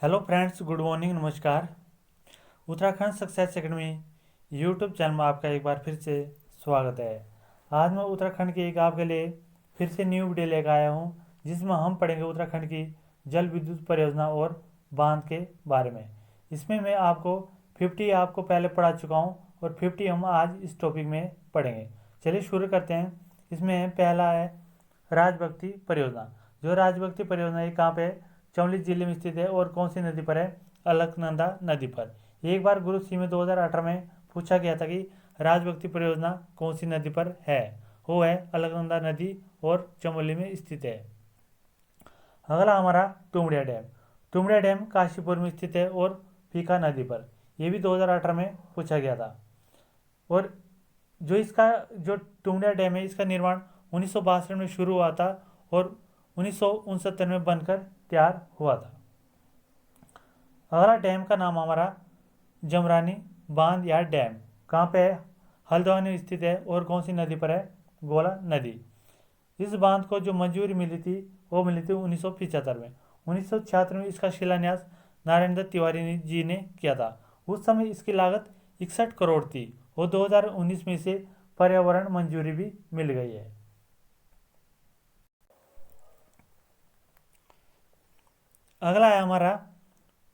Hello friends, good morning, नमस्कार। Uttarakhand success academy YouTube channel में आपका एक बार फिर से स्वागत है। आज मैं उत्तराखंड की एक आपके लिए फिर से न्यू वीडियो लेकर आया हूं, जिसमें हम पढ़ेंगे उत्तराखंड की जल विद्युत परियोजना और बांध के बारे में। इसमें मैं आपको 50 आपको पहले पढ़ा चुका हूं और 50 हम आज इस टॉपिक में पढ़ेंगे। चलिए शुरू करते हैं। इसमें पहला है राजभक्ति परियोजना। जो राजभक्ति परियोजना ये कहाँ पे है? चमोली जिले में स्थित है और कौन सी नदी पर है? अलकनंदा नदी पर। एक बार गुरु सी में 2018 में पूछा गया था कि राजभक्ति परियोजना कौन सी नदी पर है। वो है अलकनंदा नदी और चमोली में स्थित है। अगला हमारा तुमड़िया डैम। तुमड़िया डैम काशीपुर में स्थित है और पीका नदी पर। यह भी 2018 में पूछा गया था। और जो तुमड़िया डैम है, इसका निर्माण 1962 में शुरू हुआ था और 1969 में बनकर तैयार हुआ था। अगला डैम का नाम हमारा जमरानी बांध या डैम। कहाँ पे है? हल्द्वानी में स्थित है और कौन सी नदी पर है? गोला नदी। इस बांध को जो मंजूरी मिली थी वो मिली थी 1975 में। 1976 में इसका शिलान्यास नारायण दत्त तिवारी जी ने किया था। उस समय इसकी लागत 61 करोड़ थी और 2019 में इसे पर्यावरण मंजूरी भी मिल गई है। अगला है हमारा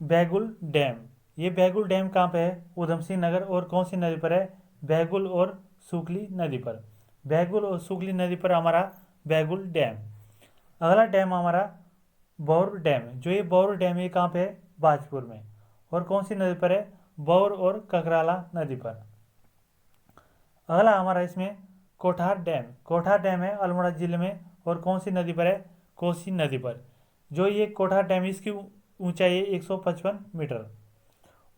बैगुल डैम। ये बैगुल डैम कहाँ पे है? ऊधम सिंह नगर और कौन सी नदी पर है? बैगुल और सुकली नदी पर। बैगुल और सुकली नदी पर हमारा बैगुल डैम। अगला डैम हमारा बौर डैम। जो ये बौर डैम है कहाँ पे है? बाजपुर में। और कौन सी नदी पर है? बौर और ककराला नदी पर। अगला हमारा इसमें कोठार डैम। कोठार डैम है अल्मोड़ा जिले में और कौन सी नदी पर है? कोसी नदी पर। जो ये कोठार डैम है इसकी ऊंचाई है 155 मीटर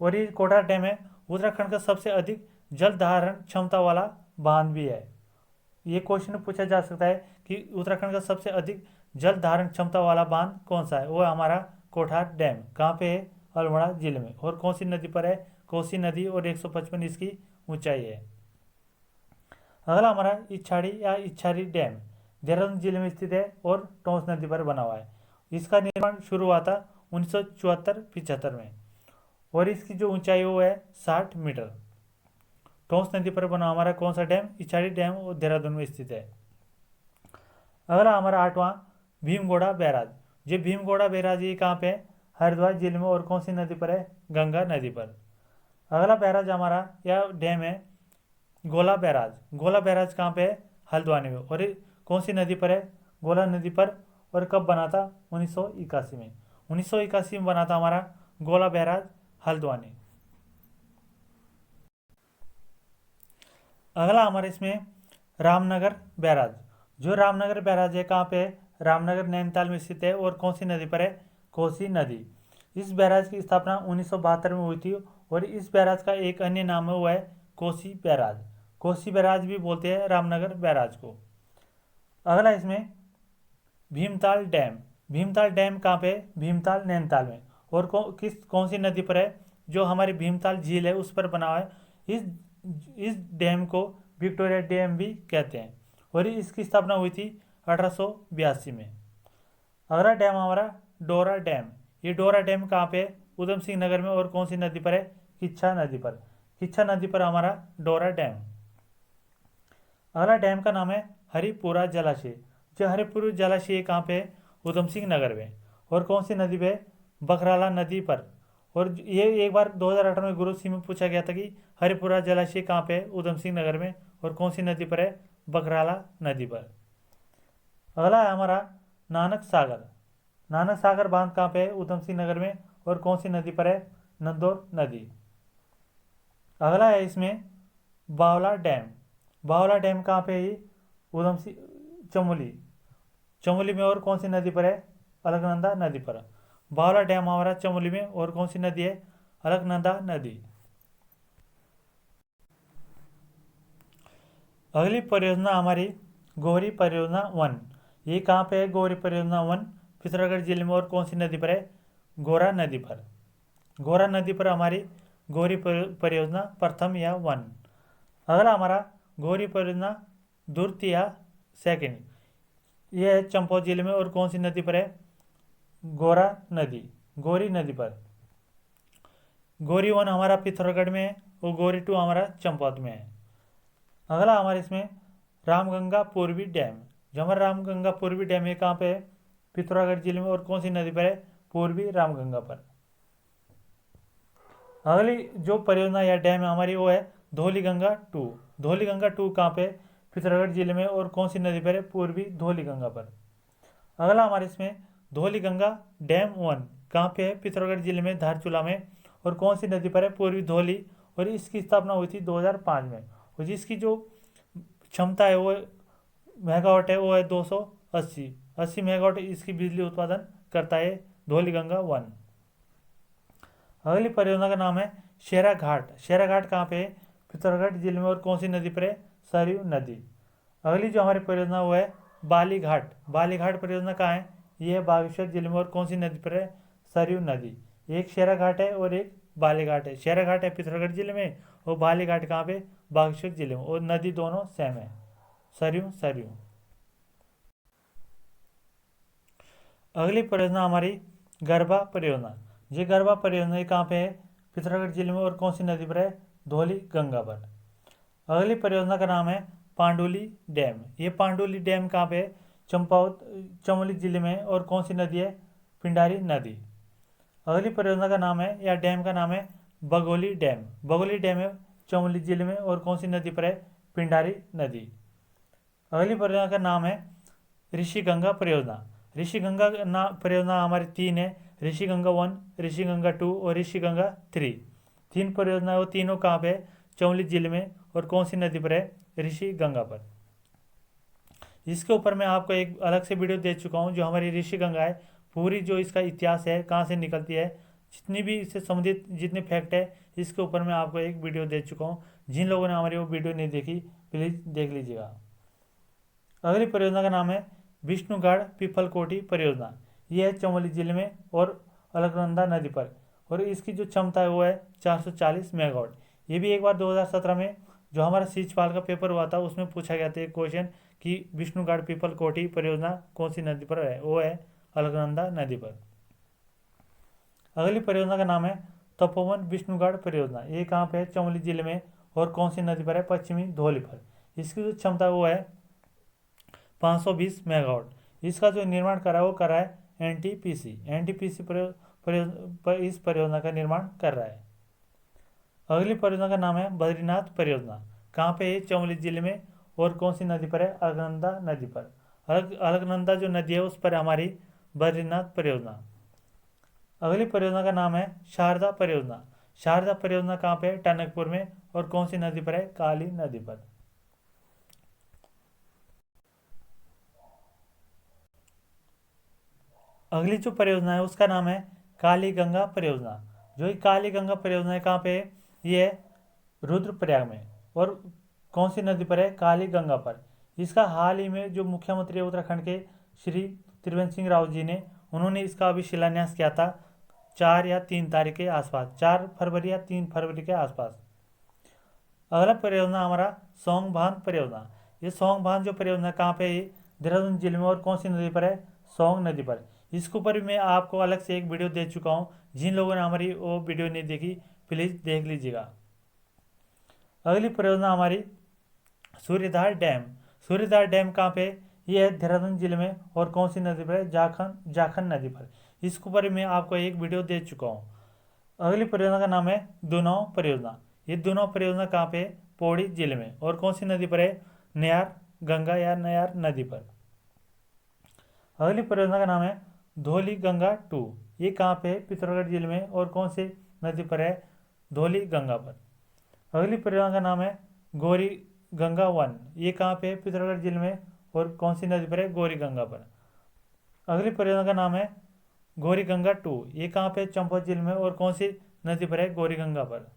और ये कोठार डैम है उत्तराखंड का सबसे अधिक जल धारण क्षमता वाला बांध भी है। ये क्वेश्चन पूछा जा सकता है कि उत्तराखंड का सबसे अधिक जल धारण क्षमता वाला बांध कौन सा है? वो है हमारा कोठार डैम। कहाँ पे है? अल्मोड़ा जिले में। और कौन सी नदी पर है? कोसी नदी और 155 इसकी ऊंचाई है। अगला हमारा इच्छाड़ी या इच्छारी डैम देहरादून जिले में स्थित है और टोंस नदी पर बना हुआ है। इसका निर्माण शुरू हुआ था 1974-75 में और इसकी जो ऊंचाई वो है 60 मीटर। टोंस नदी पर बना हमारा कौन सा डैम? इच्छाड़ी डैम और देहरादून में स्थित है। अगला हमारा 8वां भीमगोड़ा बैराज। जो भीमगोड़ा बैराज ये कहाँ पे है? हरिद्वार जिले में और कौन सी नदी पर है? गंगा नदी पर। अगला बैराज हमारा या डैम है गोला बैराज। गोला बैराज कहाँ पे है? हल्द्वानी में। और कौन सी नदी पर है? गोला नदी पर। और कब बना था? 1981 में। 1981 में बना था हमारा गोला बैराज हल्द्वानी। अगला हमारे इसमें रामनगर बैराज। जो रामनगर बैराज है कहाँ पे है? रामनगर नैनीताल में स्थित है और कौन सी नदी पर है? कोसी नदी। इस बैराज की स्थापना 1972 में हुई थी और इस बैराज का एक अन्य नाम है वो है कोसी बैराज। कोसी बैराज भी बोलते हैं रामनगर बैराज को। अगला इसमें भीमताल डैम। भीमताल डैम कहाँ पे है? भीमताल नैनीताल में। और कौन सी नदी पर है? जो हमारी भीमताल झील है उस पर बना हुआ है। इस डैम को विक्टोरिया डैम भी कहते हैं और इसकी स्थापना हुई थी 1882 में। अगला डैम हमारा डोरा डैम। ये डोरा डैम कहाँ पे है? ऊधम सिंह नगर में। और कौन सी नदी पर है? किच्छा नदी पर। किच्छा नदी पर हमारा डोरा डैम। अगला डैम का नाम है हरिपुरा जलाशय। जो हरिपुरा जलाशय कहाँ पे है? ऊधम सिंह नगर में। और कौन सी नदी पे? बकराला नदी पर। और ये एक बार 2018 में गुरु सी में पूछा गया था कि हरिपुरा जलाशय कहाँ पे है? ऊधम सिंह नगर में। और कौन सी नदी पर है? बकराला नदी पर। अगला है हमारा नानक सागर। नानक सागर बांध कहाँ पे है? ऊधम सिंह नगर में। और कौन सी नदी पर है? नंदौर नदी। अगला है इसमें बावला डैम। बावला डैम कहाँ पे है? ऊधम सिंह चमोली। चमोली में। और कौन सी नदी पर है? अलकनंदा नदी पर। बावला डैम हमारा चमोली में। और कौन सी नदी है? अलकनंदा नदी। अगली परियोजना हमारी गौरी परियोजना 1। ये कहाँ पे है? गौरी परियोजना 1 पिथौरागढ़ जिले में। और कौन सी नदी पर है? गोरा नदी पर। गोरा नदी पर हमारी गौरी परियोजना प्रथम या 1। अगला हमारा गौरी परियोजना द्वितीय या सेकंड। यह है चंपावत जिले में। और कौन सी नदी पर है? गोरा नदी। गोरी नदी पर। गोरी 1 हमारा पिथौरागढ़ में है और गोरी 2 हमारा चंपावत में है। अगला हमारे इसमें रामगंगा पूर्वी डैम। जो हमारा रामगंगा पूर्वी डैम है कहाँ पे है? पिथौरागढ़ जिले में और कौन सी नदी पर है? पूर्वी रामगंगा पर। अगली जो परियोजना या डैम है हमारी वो है धौलीगंगा 2। धौलीगंगा 2 कहाँ पे? पिथौरागढ़ जिले में और कौन सी नदी पर है? पूर्वी धौलीगंगा पर। अगला हमारे इसमें धौलीगंगा डैम 1 कहाँ पे है? पिथौरागढ़ जिले में धारचूला में और कौन सी नदी पर है? पूर्वी धौली। और इसकी स्थापना हुई थी 2005 में और जिसकी जो क्षमता है वो मेगावाट है वो है 280 मेगावाट इसकी बिजली उत्पादन करता है धौलीगंगा 1। अगली परियोजना का नाम है शेरा घाट। शेरा घाट कहाँ पे है? पिथौरागढ़ जिले में और कौन सी नदी पर है? सरयू नदी। अगली जो हमारी परियोजना वो है बाली घाट। बाली घाट परियोजना कहाँ है? ये है बागेश्वर जिले में और कौन सी नदी पर है? सरयू नदी। एक शेरा घाट है और एक बाली घाट है। शेरा घाट है पिथौरागढ़ जिले में और बाली घाट कहाँ पे? बागेश्वर जिले में। और नदी दोनों सेम है, सरयू सरयू। अगली परियोजना हमारी गरबा परियोजना। ये गरबा परियोजना कहाँ पे है? पिथौरागढ़ जिले में और कौन सी नदी पर है? धौली गंगा पर। अगली परियोजना का नाम है पांडुली डैम। ये पांडुली डैम कहाँ पे है? चंपावत चमोली जिले में और कौन सी नदी है? पिंडारी नदी। अगली परियोजना का नाम है या डैम का नाम है बगोली डैम। बगोली डैम है चमोली जिले में और कौन सी नदी पर है? पिंडारी नदी। अगली परियोजना का नाम है ऋषिगंगा परियोजना। ऋषिगंगा परियोजना हमारी 3 है, ऋषिगंगा 1, ऋषिगंगा 2 और ऋषिगंगा 3। 3 परियोजना वो तीनों कहाँ पे है? चमोली जिले में और कौन सी नदी पर है? ऋषिगंगा पर। इसके ऊपर मैं आपको एक अलग से वीडियो दे चुका हूँ। जो हमारी ऋषिगंगा है पूरी जो इसका इतिहास है कहाँ से निकलती है जितनी भी इससे संबंधित जितने फैक्ट है इसके ऊपर मैं आपको एक वीडियो दे चुका हूँ। जिन लोगों ने हमारी वो वीडियो नहीं देखी प्लीज़ देख लीजिएगा। अगली परियोजना का नाम है विष्णुगढ़ पीपलकोटी परियोजना। ये है चमोली जिले में और अलकनंदा नदी पर और इसकी जो क्षमता है वो है 440 मेगावाट। ये भी एक बार 2017 में जो हमारा सीचपाल का पेपर हुआ था उसमें पूछा गया था एक क्वेश्चन कि विष्णुगढ़ पीपलकोटी परियोजना कौन सी नदी पर है? वो है अलकनंदा नदी पर। अगली परियोजना का नाम है तपोवन विष्णुगढ़ परियोजना। ये कहाँ पे है? चमोली जिले में और कौन सी नदी पर है? पश्चिमी धौली पर। इसकी जो क्षमता वो है 520 मेगावाट। इसका जो निर्माण करा है वो करा है एनटीपीसी। एनटीपीसी इस परियोजना का निर्माण कर रहा है। अगली परियोजना का नाम है बद्रीनाथ परियोजना। कहाँ पे है? चमोली जिले में और कौन सी नदी पर है? अलकनंदा नदी पर। अलकनंदा जो नदी है उस पर हमारी बद्रीनाथ परियोजना। अगली परियोजना का नाम है शारदा परियोजना। शारदा परियोजना कहाँ पे है? टनकपुर में और कौन सी नदी पर है? काली नदी पर। अगली जो परियोजना है उसका नाम है काली गंगा परियोजना। जो ये काली गंगा परियोजना है कहाँ पे है? ये है रुद्रप्रयाग में और कौन सी नदी पर है? काली गंगा पर। इसका हाल ही में जो मुख्यमंत्री है उत्तराखंड के श्री त्रिवेंद्र सिंह रावत जी ने उन्होंने इसका अभी शिलान्यास किया था 4 या 3 तारीख के आसपास, 4 फरवरी या 3 फरवरी के आसपास। अगला परियोजना हमारा सोंग बांध परियोजना। ये सोंग बांध जो परियोजना कहाँ पे है? देहरादून जिले में और कौन सी नदी पर है? सोंग नदी पर। इसके ऊपर भी मैं आपको अलग से एक वीडियो दे चुका हूँ। जिन लोगों ने हमारी वो वीडियो नहीं देखी प्लीज़ देख लीजिएगा। अगली परियोजना हमारी सूर्यधार डैम। सूर्यधार डैम कहाँ पे है? ये है देहरादून जिले में और कौन सी नदी पर है? जाखन नदी पर। इसके ऊपर मैं आपको एक वीडियो दे चुका हूँ। अगली परियोजना का नाम है दुनाव परियोजना। ये दुनाव परियोजना कहाँ पे है? पौड़ी जिले में और कौन सी नदी पर है? नयार गंगा या नयार नदी पर। अगली परियोजना का नाम है धौली गंगा 2। ये कहाँ पे है? पिथौरागढ़ जिले में और कौन सी नदी पर है? धौली गंगा पर। अगली परियोजना का नाम है गौरी गंगा 1। ये कहाँ पे है? पिथौरागढ़ जिले में और कौन सी नदी पर है? गौरी गंगा पर। अगली परियोजना का नाम है गौरी गंगा 2। ये कहाँ पे? चंपावत जिले में और कौन सी नदी पर है? गौरी गंगा पर।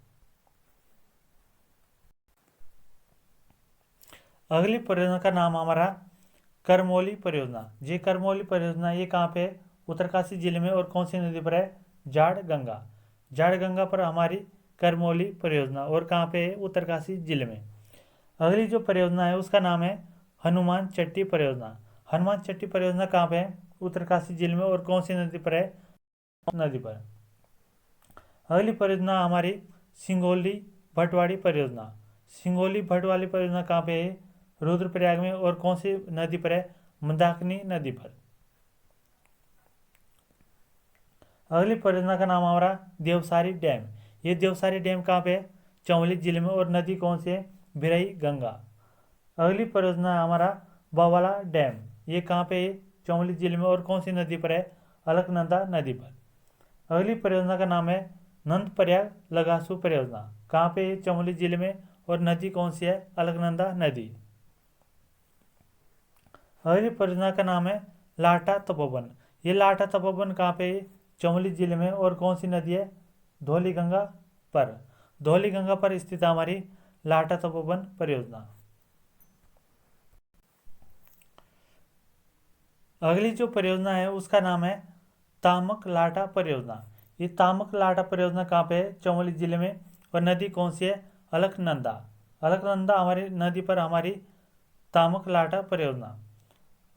अगली परियोजना का नाम हमारा करमौली परियोजना। ये करमौली परियोजना ये कहाँ पे है? उत्तरकाशी जिले में और कौन सी नदी पर है? जाड़ गंगा। जाड़ गंगा पर हमारी करमौली परियोजना और कहाँ पे है? उत्तरकाशी जिले में। अगली जो परियोजना है उसका नाम है हनुमान चट्टी परियोजना। हनुमान चट्टी परियोजना कहाँ पे है? उत्तरकाशी जिले में और कौन सी नदी पर है? नदी पर। अगली परियोजना हमारी सिंगोली भटवाड़ी परियोजना। सिंगोली भटवाड़ी परियोजना कहाँ पे है? रुद्रप्रयाग में। और कौन सी नदी पर है? मंदाकिनी नदी पर। अगली परियोजना का नाम हमारा देवसारी डैम। ये देवसारी डैम कहाँ पे है? चमोली जिले में। और नदी कौन सी है? भिरई गंगा। अगली परियोजना है हमारा बावला डैम। ये कहाँ पे है? चमोली जिले में। और कौन सी नदी पर है? अलकनंदा नदी पर। अगली परियोजना का नाम है नंदप्रयाग लगासू परियोजना। कहाँ पे है? चमोली जिले में। और नदी कौन सी है? अलकनंदा नदी। अगली परियोजना का नाम है लाटा तपोवन। ये लाटा तपोवन कहाँ पे है? चमोली जिले में। और कौन सी नदी है? धौली गंगा पर। धौली गंगा पर स्थित हमारी लाटा तपोवन परियोजना। अगली जो परियोजना है उसका नाम है तामक लाटा परियोजना। ये तामक लाटा परियोजना कहाँ पे है? चमोली जिले में। और नदी कौन सी है? अलकनंदा। अलकनंदा हमारी नदी पर हमारी तामक लाटा परियोजना।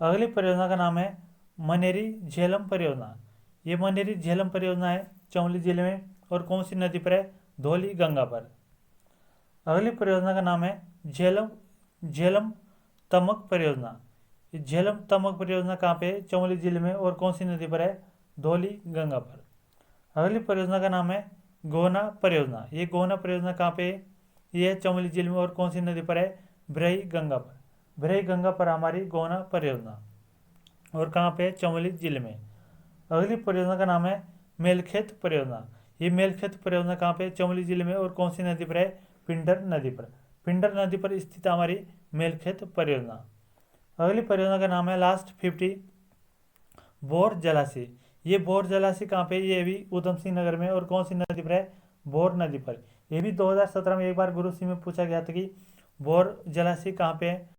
अगली परियोजना का नाम है मनेरी झेलम परियोजना। ये मनेरी झेलम परियोजना है चमोली जिले में। और कौन सी नदी पर है? धौली गंगा पर। अगली परियोजना का नाम है झेलम झेलम तमक परियोजना। ये झेलम तमक परियोजना कहाँ पे है? चमोली जिले में। और कौन सी नदी पर है? धौली गंगा पर। अगली परियोजना का नाम है गोहना परियोजना। ये गोहना परियोजना कहाँ पे है? ये है चमोली जिले में। और कौन सी नदी पर है? भिरई गंगा पर। भिरई गंगा पर हमारी गोहना परियोजना। और कहाँ पे है? चमोली जिले में। अगली परियोजना का नाम है मेलखेत परियोजना। ये मेलखेत परियोजना कहाँ पे है? चमोली जिले में। और कौन सी नदी पर है? पिंडर नदी पर। पिंडर नदी पर स्थित हमारी मेलखेत परियोजना। अगली परियोजना का नाम है लास्ट 50 बोर जलाशय। ये बोर जलाशय कहाँ पे है? ये भी ऊधम सिंह नगर में। और कौन सी नदी पर है? बोर नदी पर। ये भी 2017 में एक बार गुरु सी में पूछा गया था कि बोर जलाशय कहाँ पे है?